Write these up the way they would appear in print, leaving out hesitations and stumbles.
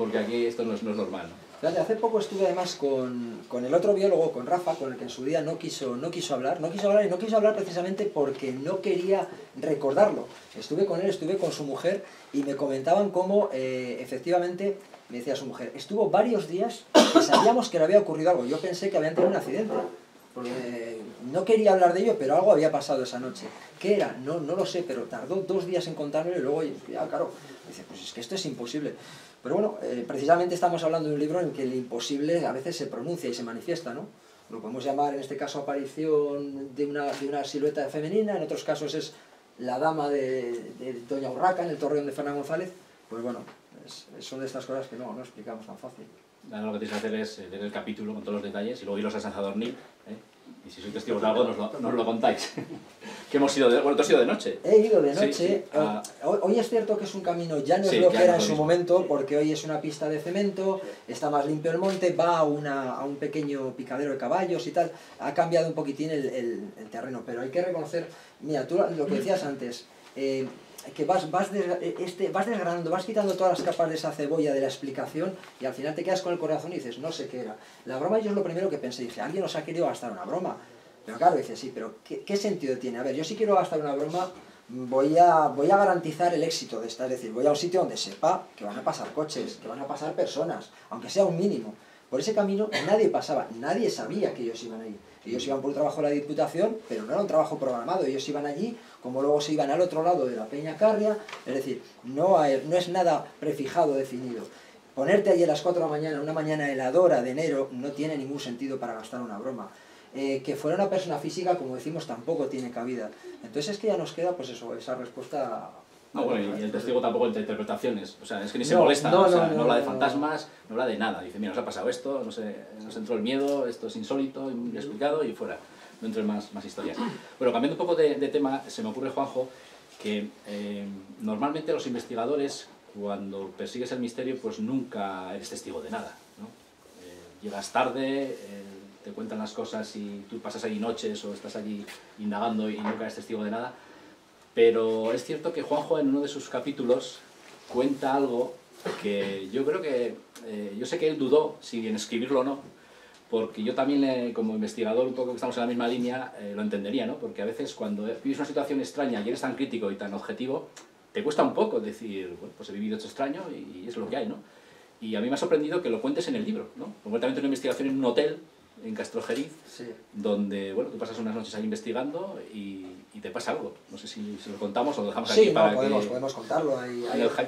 porque aquí esto no es normal, ¿no? Fíjate, hace poco estuve además con el otro biólogo, con Rafa, con el que en su día no quiso hablar y no quiso hablar precisamente porque no quería recordarlo. Estuve con él, estuve con su mujer y me comentaban cómo efectivamente, me decía su mujer, estuvo varios días que sabíamos que le había ocurrido algo. Yo pensé que habían tenido un accidente, porque no quería hablar de ello, pero algo había pasado esa noche. ¿Qué era? No lo sé, pero tardó 2 días en contármelo y luego, ya claro, dice, pues es que esto es imposible. Pero bueno, precisamente estamos hablando de un libro en el que el imposible a veces se pronuncia y se manifiesta, ¿no? Lo podemos llamar en este caso aparición de una silueta femenina, en otros casos es la dama de Doña Urraca en el Torreón de Fernán González. Pues bueno, son de estas cosas que no explicamos tan fácil. Ahora lo que tienes que hacer es leer el capítulo con todos los detalles y luego irlos a San Sadorní, ¿eh? Y si sois testigos de algo, nos lo contáis. Que hemos ido bueno, tú has ido de noche. He ido de noche. Sí. Hoy es cierto que es un camino, ya no es Sí, lo que era en no su momento, porque hoy es una pista de cemento, está más limpio el monte, va a un pequeño picadero de caballos y tal. Ha cambiado un poquitín el terreno, pero hay que reconocer, mira, tú lo que decías antes, que vas desgranando, vas quitando todas las capas de esa cebolla de la explicación y al final te quedas con el corazón y dices, no sé qué era. La broma yo es lo primero que pensé, dije, alguien nos ha querido gastar una broma. Pero claro, dices, sí, pero ¿qué sentido tiene? A ver, yo si quiero gastar una broma, voy a garantizar el éxito de esta, es decir, voy a un sitio donde sepa que van a pasar coches, que van a pasar personas, aunque sea un mínimo. Por ese camino nadie pasaba, nadie sabía que ellos iban ahí. Ellos iban por un trabajo de la Diputación, pero no era un trabajo programado, ellos iban allí, como luego se iban al otro lado de la Peña Carria, es decir, no es nada prefijado, definido. Ponerte allí a las 4 de la mañana, una mañana heladora de enero, no tiene ningún sentido para gastar una broma. Que fuera una persona física, como decimos, tampoco tiene cabida. Entonces es que ya nos queda, pues eso, esa respuesta... No, bueno, y el testigo tampoco entre interpretaciones, o sea, es que ni se molesta, no habla de fantasmas, no habla de nada, dice, mira, nos ha pasado esto, nos entró el miedo, esto es insólito, inexplicado y fuera, no entres más historias. Bueno, cambiando un poco de tema, se me ocurre, Juanjo, que normalmente los investigadores, cuando persigues el misterio, pues nunca eres testigo de nada, ¿no? Llegas tarde, te cuentan las cosas y tú pasas allí noches o estás allí indagando y nunca eres testigo de nada. Pero es cierto que Juanjo en uno de sus capítulos cuenta algo que yo creo que... yo sé que él dudó si en escribirlo o no, porque yo también, como investigador, un poco que estamos en la misma línea, lo entendería, ¿no? Porque a veces cuando vives una situación extraña y eres tan crítico y tan objetivo, te cuesta un poco decir, bueno, pues he vivido esto extraño y es lo que hay, ¿no? Y a mí me ha sorprendido que lo cuentes en el libro, ¿no? Concretamente una investigación en un hotel en Castrojeriz, sí, donde, bueno, tú pasas unas noches ahí investigando y te pasa algo. No sé si lo contamos o lo dejamos aquí para que... Sí, podemos contarlo.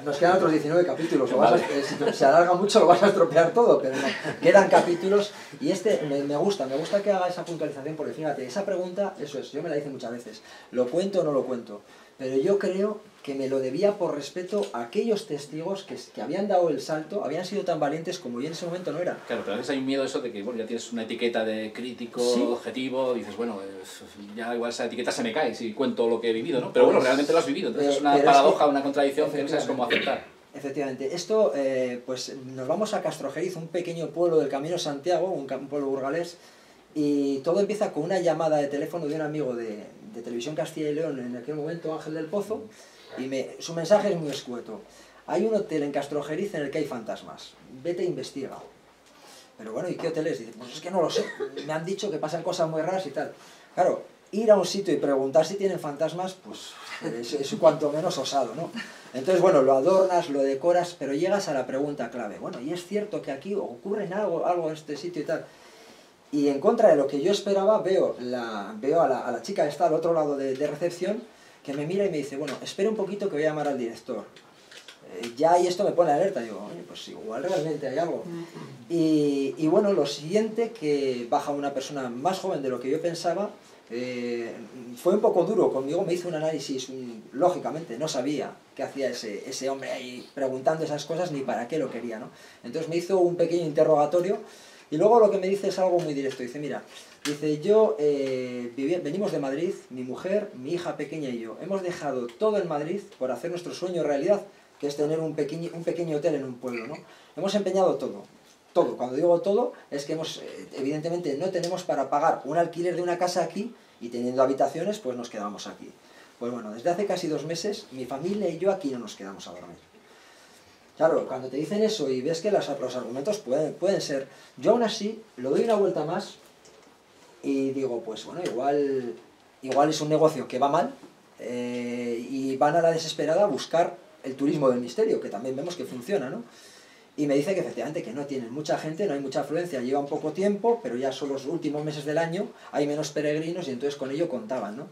Nos quedan otros 19 capítulos. Si se alarga mucho lo vas a estropear todo, pero no, quedan capítulos. Y me gusta que haga esa puntualización, porque fíjate, esa pregunta, eso es, yo me la hice muchas veces. ¿Lo cuento o no lo cuento? Pero yo creo que me lo debía por respeto a aquellos testigos que habían dado el salto, habían sido tan valientes como yo en ese momento no era. Claro, pero a veces hay un miedo eso de que, bueno, ya tienes una etiqueta de crítico, ¿sí?, objetivo, dices, bueno, ya igual esa etiqueta se me cae si cuento lo que he vivido, ¿no? Pero bueno, realmente lo has vivido, entonces es una paradoja, una contradicción que no sabes cómo aceptar. Efectivamente, esto, pues nos vamos a Castrojeriz, un pequeño pueblo del Camino de Santiago, un pueblo burgalés, y todo empieza con una llamada de teléfono de un amigo de Televisión Castilla y León, en aquel momento Ángel del Pozo, y su mensaje es muy escueto. Hay un hotel en Castrojeriz en el que hay fantasmas, vete e investiga. Pero bueno, ¿y qué hotel es? Dice, pues es que no lo sé, me han dicho que pasan cosas muy raras y tal. Claro, ir a un sitio y preguntar si tienen fantasmas, pues es cuanto menos osado, ¿no? Entonces, bueno, lo adornas, lo decoras, pero llegas a la pregunta clave. Bueno, ¿y es cierto que aquí ocurre algo en este sitio y tal? Y en contra de lo que yo esperaba, veo a la chica que está al otro lado de recepción, que me mira y me dice, bueno, espera un poquito que voy a llamar al director. Ya ahí esto me pone alerta, digo, oye, pues igual realmente hay algo. Y bueno, lo siguiente, que baja una persona más joven de lo que yo pensaba, fue un poco duro conmigo, me hizo un análisis, lógicamente, no sabía qué hacía ese hombre ahí preguntando esas cosas ni para qué lo quería, ¿no? Entonces me hizo un pequeño interrogatorio y luego lo que me dice es algo muy directo, dice, mira, dice, yo venimos de Madrid, mi mujer, mi hija pequeña y yo, hemos dejado todo en Madrid por hacer nuestro sueño realidad, que es tener un pequeño hotel en un pueblo, ¿no? Hemos empeñado todo. Cuando digo todo, es que evidentemente no tenemos para pagar un alquiler de una casa aquí y teniendo habitaciones, pues nos quedamos aquí. Pues bueno, desde hace casi 2 meses, mi familia y yo aquí no nos quedamos a dormir. Claro, cuando te dicen eso y ves que los argumentos pueden ser... Yo aún así lo doy una vuelta más y digo, pues bueno, igual es un negocio que va mal y van a la desesperada a buscar el turismo del misterio, que también vemos que funciona, ¿no? Y me dice que efectivamente que no tienen mucha gente, no hay mucha afluencia, llevan poco tiempo, pero ya son los últimos meses del año, hay menos peregrinos y entonces con ello contaban, ¿no?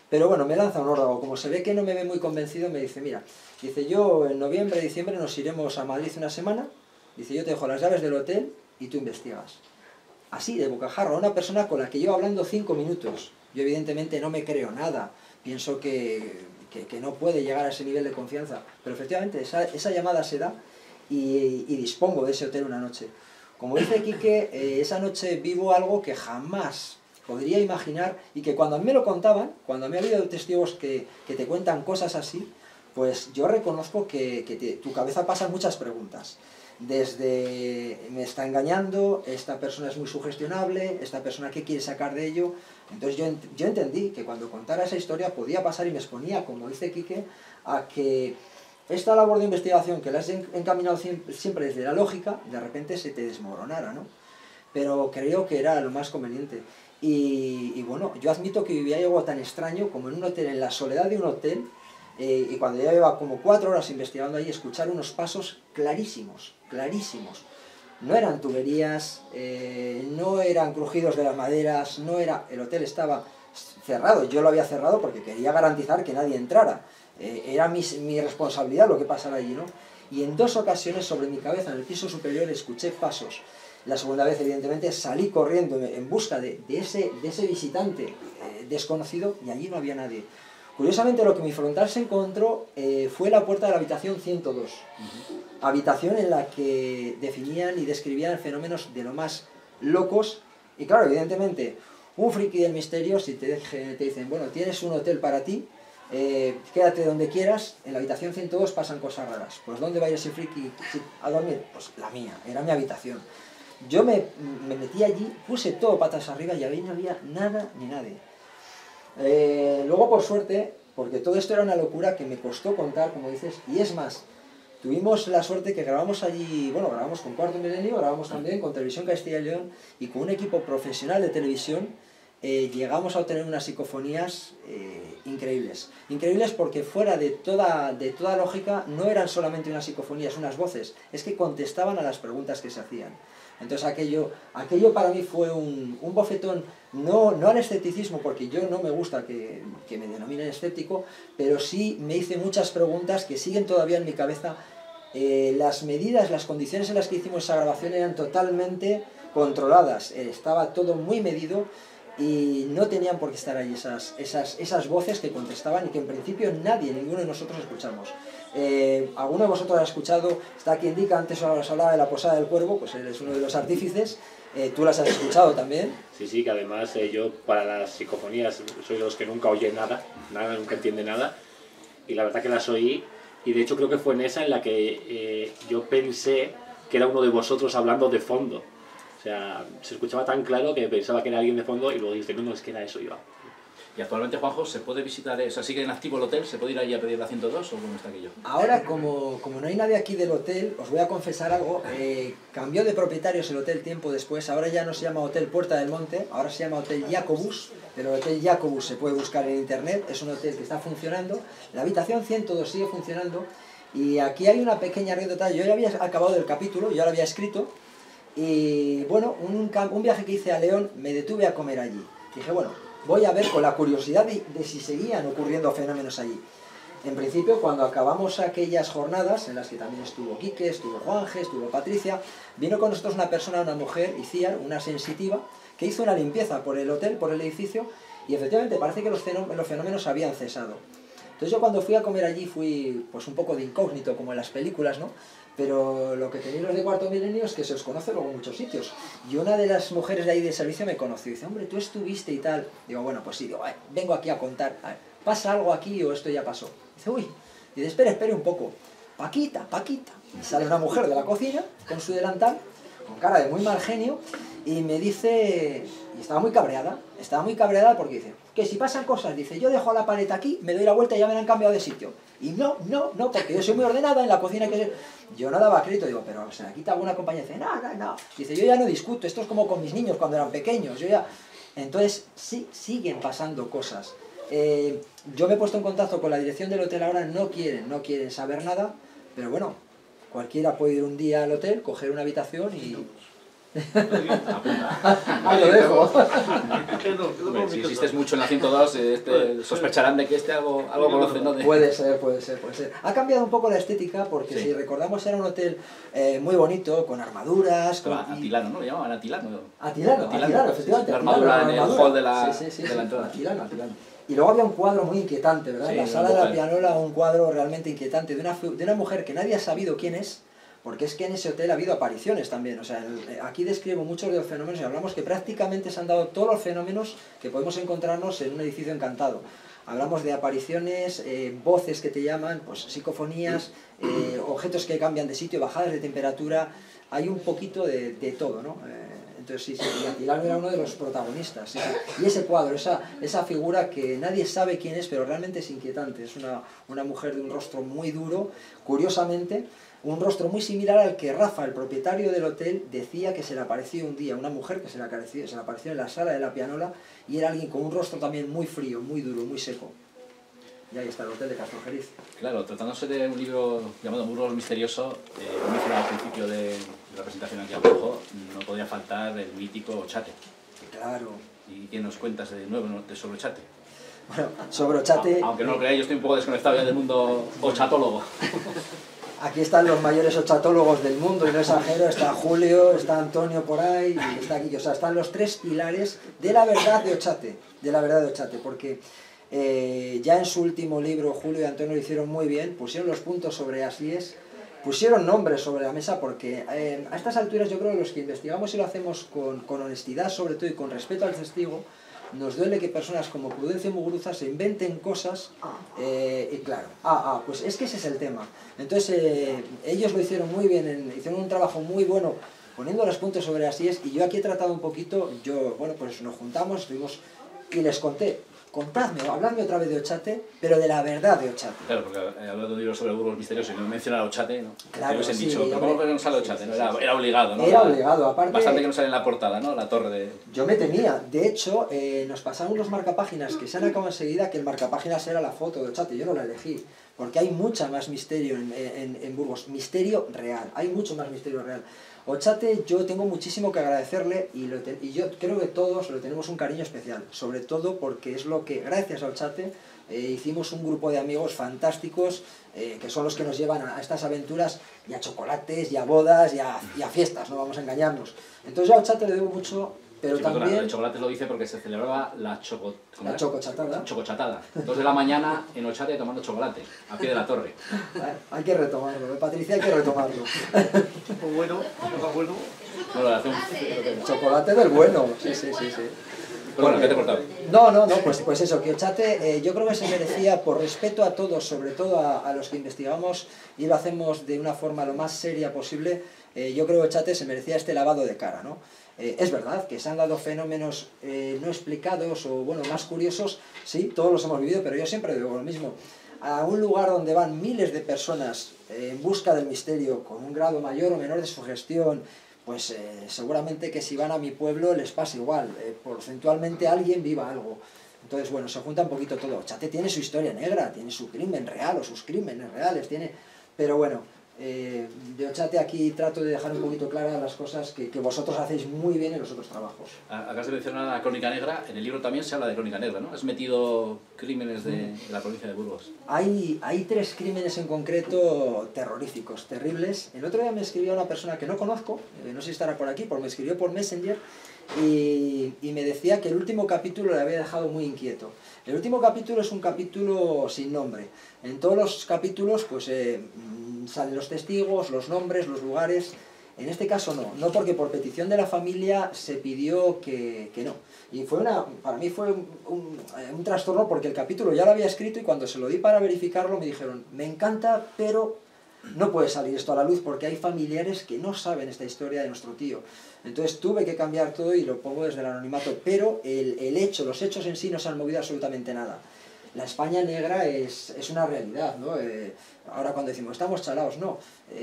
Pero bueno, me lanza un órdago, como se ve que no me ve muy convencido, me dice, mira, dice, yo en noviembre, diciembre nos iremos a Madrid una semana, dice, yo te dejo las llaves del hotel y tú investigas. Así, de bocajarro, a una persona con la que llevo hablando 5 minutos. Yo evidentemente no me creo nada, pienso que no puede llegar a ese nivel de confianza, pero efectivamente esa llamada se da y dispongo de ese hotel una noche. Como dice Quique, esa noche vivo algo que jamás podría imaginar y que cuando a mí me lo contaban, cuando a mí ha habido testigos que te cuentan cosas así, pues yo reconozco que tu cabeza pasa muchas preguntas. Desde me está engañando, esta persona es muy sugestionable, esta persona qué quiere sacar de ello. Entonces yo entendí que cuando contara esa historia podía pasar y me exponía, como dice Quique, a que esta labor de investigación que la has encaminado siempre desde la lógica, de repente se te desmoronara, ¿no? Pero creo que era lo más conveniente. Y bueno, yo admito que vivía algo tan extraño como en un hotel, en la soledad de un hotel, y cuando ya llevaba como 4 horas investigando ahí, escuchar unos pasos clarísimos, clarísimos. No eran tuberías, no eran crujidos de las maderas, no era... El hotel estaba cerrado, yo lo había cerrado porque quería garantizar que nadie entrara. Era mi responsabilidad lo que pasara allí, ¿no? Y en 2 ocasiones sobre mi cabeza, en el piso superior, escuché pasos. La segunda vez, evidentemente, salí corriendo en busca de ese visitante desconocido y allí no había nadie. Curiosamente, lo que mi frontal se encontró fue la puerta de la habitación 102. Habitación en la que definían y describían fenómenos de lo más locos. Y claro, evidentemente, un friki del misterio, si te dicen, bueno, tienes un hotel para ti, quédate donde quieras, en la habitación 102 pasan cosas raras. Pues ¿dónde va a ir ese friki a dormir? Pues la mía, era mi habitación. Yo me metí allí, puse todo patas arriba y ahí no había nada ni nadie. Luego, por suerte, porque todo esto era una locura que me costó contar, como dices, y es más, tuvimos la suerte que grabamos allí, bueno, grabamos con Cuarto Milenio, grabamos también con Televisión Castilla y León, y con un equipo profesional de televisión llegamos a obtener unas psicofonías increíbles. Increíbles porque fuera de toda lógica no eran solamente unas psicofonías, unas voces, es que contestaban a las preguntas que se hacían. Entonces aquello para mí fue un bofetón, no al escepticismo, porque yo no me gusta que me denominen escéptico, pero sí me hice muchas preguntas que siguen todavía en mi cabeza. Las medidas, las condiciones en las que hicimos esa grabación eran totalmente controladas, estaba todo muy medido y no tenían por qué estar ahí esas voces que contestaban y que en principio ninguno de nosotros escuchamos. ¿Alguno de vosotros ha escuchado? Está quien indica, antes os hablaba de la Posada del Cuervo, pues él es uno de los artífices. ¿Tú las has escuchado también? Sí, que además yo para las psicofonías soy de los que nunca oye nada, nunca entiende nada, y la verdad que las oí, y de hecho creo que fue en esa en la que yo pensé que era uno de vosotros hablando de fondo. O sea, se escuchaba tan claro que pensaba que era alguien de fondo y luego dice, no, es que era eso, Iván. Y actualmente, Juanjo, ¿se puede visitar, o sea, sigue en activo el hotel? ¿Se puede ir ahí a pedir la 102 o cómo está aquello? Ahora, como no hay nadie aquí del hotel, os voy a confesar algo, cambió de propietarios el hotel tiempo después, ahora ya no se llama Hotel Puerta del Monte, ahora se llama Hotel Jacobus, pero el Hotel Jacobus se puede buscar en internet, es un hotel que está funcionando, la habitación 102 sigue funcionando, y aquí hay una pequeña anécdota. Yo ya había acabado el capítulo, yo lo había escrito, y bueno, un viaje que hice a León, me detuve a comer allí. Dije, bueno, voy a ver con la curiosidad de si seguían ocurriendo fenómenos allí. En principio, cuando acabamos aquellas jornadas, en las que también estuvo Quique, estuvo Juanje, estuvo Patricia, vino con nosotros una mujer, Iciar, una sensitiva, que hizo una limpieza por el hotel, por el edificio, y efectivamente parece que los fenómenos habían cesado. Entonces yo cuando fui a comer allí fui pues un poco de incógnito, como en las películas, ¿no? Pero lo que tenéis los de Cuarto Milenio es que se os conoce luego en muchos sitios. Y una de las mujeres de ahí de servicio me conoció y dice, hombre, tú estuviste y tal. Digo, bueno, pues sí, digo, vengo aquí a contar. A ver, ¿pasa algo aquí o esto ya pasó? Dice, uy. Dice, espere un poco. Paquita. Y sale una mujer de la cocina con su delantal, con cara de muy mal genio, y me dice, y estaba muy cabreada porque dice, que si pasan cosas, dice, yo dejo la paleta aquí, me doy la vuelta y ya me la han cambiado de sitio. Y no, porque yo soy muy ordenada, en la cocina que yo no daba crédito, digo, pero se aquí te alguna compañía, dice, no. Dice, yo ya no discuto, esto es como con mis niños cuando eran pequeños, yo ya... Entonces, sí, siguen pasando cosas. Yo me he puesto en contacto con la dirección del hotel ahora, no quieren saber nada, pero bueno, cualquiera puede ir un día al hotel, coger una habitación y... Ahí lo dejo. Hombre, si insistes mucho en la 102, sospecharán de que algo conoce, ¿no? Puede ser. Ha cambiado un poco la estética porque si recordamos era un hotel muy bonito, con armaduras... Atilano, ¿no? ¿Lo llamaban Atilano? Atilano, efectivamente. La armadura en el hall de la entrada. Atilano. Y luego había un cuadro muy inquietante, ¿verdad? En la sala de la pianola, un cuadro realmente inquietante de una mujer que nadie ha sabido quién es, porque es que en ese hotel ha habido apariciones también. O sea, aquí describo muchos de los fenómenos y hablamos que prácticamente se han dado todos los fenómenos que podemos encontrarnos en un edificio encantado. Hablamos de apariciones, voces que te llaman, pues psicofonías, objetos que cambian de sitio, bajadas de temperatura, hay un poquito de todo, ¿no? Entonces sí, Atilano era uno de los protagonistas. Sí. Y ese cuadro, esa figura que nadie sabe quién es, pero realmente es inquietante. Es una mujer de un rostro muy duro, curiosamente, un rostro muy similar al que Rafa, el propietario del hotel, decía que se le apareció un día, una mujer que se le apareció en la sala de la pianola, y era alguien con un rostro también muy frío, muy duro, muy seco. Y ahí está el hotel de Castrojeriz. Claro, tratándose de un libro llamado Burgos Misterioso, mencionado al principio de la presentación aquí abajo, no podía faltar el mítico Ochate. Claro. ¿Y qué nos cuentas de nuevo sobre Ochate? Bueno, sobre Ochate... Aunque no lo creáis, yo estoy un poco desconectado ya del mundo ochatólogo. Aquí están los mayores ochatólogos del mundo, y no exagero, está Julio, está Antonio por ahí, y está aquí. O sea, están los tres pilares de la verdad de Ochate, porque ya en su último libro, Julio y Antonio lo hicieron muy bien, pusieron los puntos sobre así es, pusieron nombres sobre la mesa, porque a estas alturas yo creo que los que investigamos y lo hacemos con honestidad sobre todo y con respeto al testigo, nos duele que personas como Prudencio Muguruza se inventen cosas y claro, pues es que ese es el tema. Entonces ellos lo hicieron muy bien, hicieron un trabajo muy bueno poniendo los puntos sobre así es, y yo aquí he tratado un poquito, bueno, pues nos juntamos, estuvimos y les conté. Habladme otra vez de Ochate, pero de la verdad de Ochate. Claro, porque hablando de un libro sobre Burgos Misterioso y no mencionar a Ochate, ¿no? Claro, sí, sí, dicho, pero ¿cómo que no sale Ochate? ¿No? Era obligado, ¿no? Era obligado, aparte... Bastante que no sale en la portada, ¿no? La torre de... Yo me temía. De hecho, nos pasaron unos marcapáginas que se han acabado enseguida, que el marcapáginas era la foto de Ochate. Yo no la elegí, porque hay mucha más misterio en Burgos. Misterio real. Hay mucho más misterio real. Ochate yo tengo muchísimo que agradecerle y yo creo que todos le tenemos un cariño especial, sobre todo porque es lo que, gracias a Ochate, hicimos un grupo de amigos fantásticos que son los que nos llevan a estas aventuras y a chocolates y a bodas y a fiestas, no vamos a engañarnos. Entonces yo a Ochate le debo mucho, pero sí, también... El chocolate lo dice porque se celebraba la chocochatada. Chocochatada. 2 de la mañana en Ochate tomando chocolate, a pie de la torre. Hay que retomarlo, Patricia, hay que retomarlo. Bueno. Bueno, hace un... Chocolate del bueno, sí. Bueno, ¿qué te he cortado? No, pues eso, que Ochate yo creo que se merecía, por respeto a todos, sobre todo a los que investigamos y lo hacemos de una forma lo más seria posible, yo creo que Ochate se merecía este lavado de cara, ¿no? Es verdad que se han dado fenómenos no explicados o, bueno, más curiosos, sí, todos los hemos vivido, pero yo siempre digo lo mismo. A un lugar donde van miles de personas en busca del misterio, con un grado mayor o menor de sugestión, pues seguramente que si van a mi pueblo les pasa igual, porcentualmente alguien viva algo. Entonces, bueno, se junta un poquito todo. Ochate tiene su historia negra, tiene su crimen real o sus crímenes reales, pero bueno, de Ochate aquí trato de dejar un poquito claras las cosas que vosotros hacéis muy bien en los otros trabajos. Acabas de mencionar la Crónica Negra, en el libro también se habla de Crónica Negra, ¿no? Has metido crímenes de la provincia de Burgos. Hay 3 crímenes en concreto terroríficos, terribles. El otro día me escribió una persona que no conozco, no sé si estará por aquí, me escribió por Messenger y me decía que el último capítulo le había dejado muy inquieto. El último capítulo es un capítulo sin nombre. En todos los capítulos pues salen los testigos, los nombres, los lugares. En este caso no porque por petición de la familia se pidió que no. Y para mí fue un trastorno porque el capítulo ya lo había escrito y cuando se lo di para verificarlo me dijeron, me encanta, pero no puede salir esto a la luz porque hay familiares que no saben esta historia de nuestro tío. Entonces tuve que cambiar todo y lo pongo desde el anonimato, pero los hechos en sí no se han movido absolutamente nada. La España negra es una realidad, ¿no? Ahora cuando decimos estamos chalaos, no.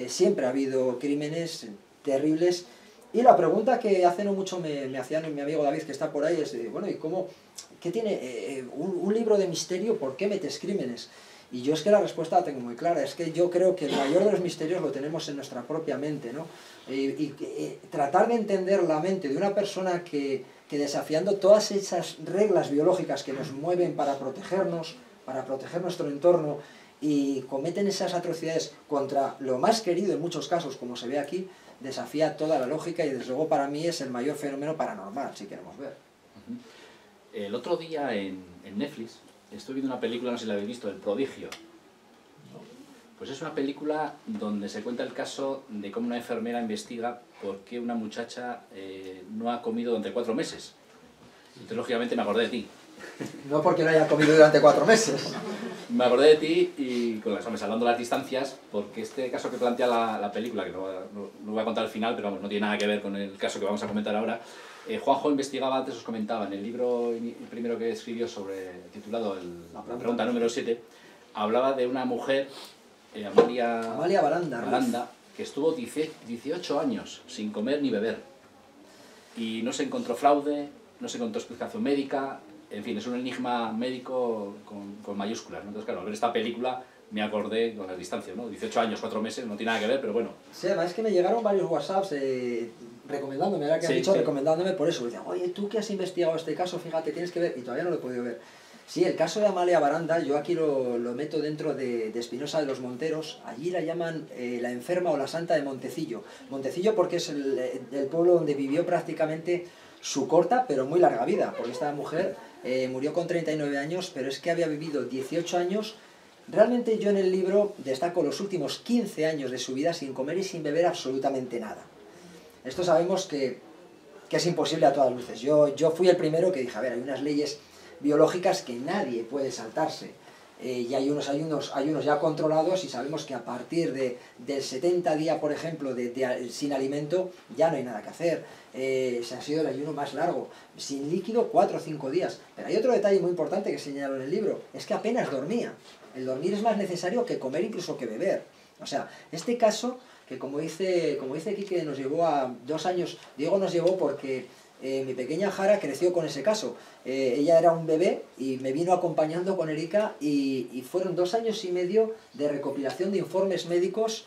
Siempre ha habido crímenes terribles. Y la pregunta que hace no mucho me hacía mi amigo David, que está por ahí, es, bueno, ¿y cómo? ¿Qué tiene un libro de misterio? ¿Por qué metes crímenes? Y yo es que la respuesta la tengo muy clara, es que yo creo que el mayor de los misterios lo tenemos en nuestra propia mente, ¿no? Y tratar de entender la mente de una persona que desafiando todas esas reglas biológicas que nos mueven para protegernos, para proteger nuestro entorno, y cometen esas atrocidades contra lo más querido en muchos casos, como se ve aquí, desafía toda la lógica y desde luego para mí es el mayor fenómeno paranormal, si queremos ver. El otro día en Netflix estoy viendo una película, no sé si la habéis visto, El Prodigio. Pues es una película donde se cuenta el caso de cómo una enfermera investiga por qué una muchacha no ha comido durante 4 meses. Entonces, lógicamente, me acordé de ti. No porque no haya comido durante 4 meses. Me acordé de ti y, salvando las distancias, porque este caso que plantea la película, que no voy a contar el final, pero vamos, no tiene nada que ver con el caso que vamos a comentar ahora. Juanjo investigaba, antes os comentaba, en el libro primero que escribió titulado La pregunta número 7, hablaba de una mujer, Amalia Baranda, que estuvo 18 años sin comer ni beber. Y no se encontró fraude, no se encontró explicación médica, en fin, es un enigma médico con mayúsculas, ¿no? Entonces, claro, al ver esta película me acordé con las distancias, ¿no? 18 años, 4 meses, no tiene nada que ver, pero bueno. Sí, además es que me llegaron varios WhatsApps recomendándome, ahora que has dicho, recomendándome por eso. Decían, oye, tú que has investigado este caso, fíjate, tienes que ver, y todavía no lo he podido ver. Sí, el caso de Amalia Baranda, yo aquí lo meto dentro de Espinosa de los Monteros. Allí la llaman la enferma o la santa de Montecillo. Montecillo porque es el pueblo donde vivió prácticamente su corta pero muy larga vida, porque esta mujer murió con 39 años, pero es que había vivido 18 años. Realmente yo en el libro destaco los últimos 15 años de su vida sin comer y sin beber absolutamente nada. Esto sabemos que es imposible a todas luces. Yo fui el primero que dije, a ver, hay unas leyes biológicas que nadie puede saltarse. Y hay unos ya controlados y sabemos que a partir del 70 día, por ejemplo, sin alimento, ya no hay nada que hacer. Se ha sido el ayuno más largo. Sin líquido, 4 o 5 días. Pero hay otro detalle muy importante que señalo en el libro, es que apenas dormía. El dormir es más necesario que comer, incluso que beber. O sea, este caso, que como dice Quique, nos llevó a 2 años, Diego nos llevó porque mi pequeña Jara creció con ese caso. Ella era un bebé y me vino acompañando con Erika y fueron 2 años y medio de recopilación de informes médicos,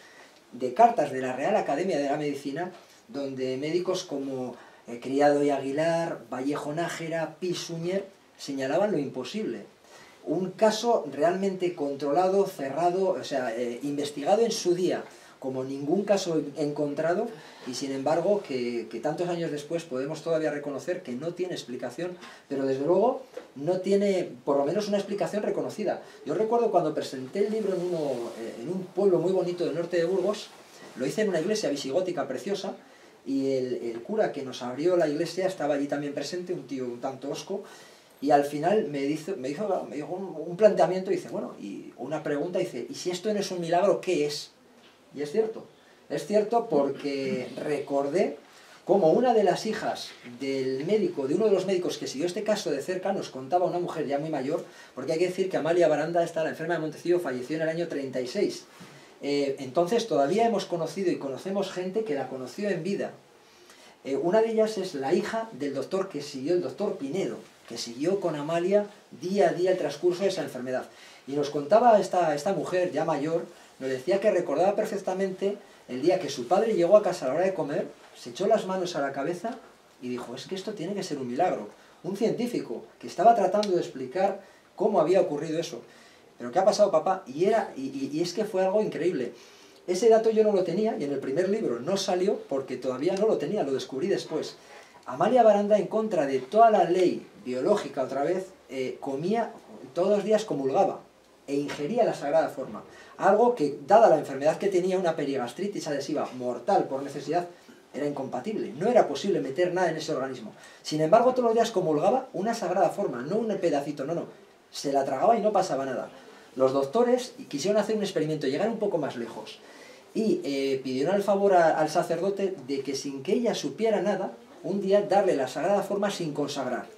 de cartas de la Real Academia de la Medicina, donde médicos como Criado y Aguilar, Vallejo Nájera, Pi Suñer señalaban lo imposible. Un caso realmente controlado, cerrado, o sea, investigado en su día, como ningún caso encontrado, y sin embargo que tantos años después podemos todavía reconocer que no tiene explicación, pero desde luego no tiene por lo menos una explicación reconocida. Yo recuerdo cuando presenté el libro en un pueblo muy bonito del norte de Burgos, lo hice en una iglesia visigótica preciosa, y el cura que nos abrió la iglesia estaba allí también presente, un tío un tanto hosco, y al final me dijo un planteamiento, y dice, bueno, y una pregunta, dice, ¿y si esto no es un milagro, qué es? Y es cierto porque recordé como una de las hijas de uno de los médicos que siguió este caso de cerca, nos contaba una mujer ya muy mayor, porque hay que decir que Amalia Baranda, la enferma de Montecillo, falleció en el año 36. Entonces todavía hemos conocido y conocemos gente que la conoció en vida. Una de ellas es la hija del doctor que siguió, el doctor Pinedo, que siguió con Amalia día a día el transcurso de esa enfermedad. Y nos contaba esta mujer ya mayor, nos decía que recordaba perfectamente el día que su padre llegó a casa a la hora de comer, se echó las manos a la cabeza y dijo, es que esto tiene que ser un milagro. Un científico que estaba tratando de explicar cómo había ocurrido eso. ¿Pero qué ha pasado, papá? Y es que fue algo increíble. Ese dato yo no lo tenía y en el primer libro no salió porque todavía no lo tenía, lo descubrí después. Amalia Baranda, en contra de toda la ley biológica otra vez, comía todos los días, comulgaba e ingería la sagrada forma. Algo que, dada la enfermedad que tenía, una perigastritis adhesiva mortal por necesidad, era incompatible. No era posible meter nada en ese organismo. Sin embargo, todos los días comulgaba una sagrada forma, no un pedacito, no. Se la tragaba y no pasaba nada. Los doctores quisieron hacer un experimento, llegar un poco más lejos. y pidieron el favor al sacerdote de que sin que ella supiera nada, un día darle la sagrada forma sin consagrar.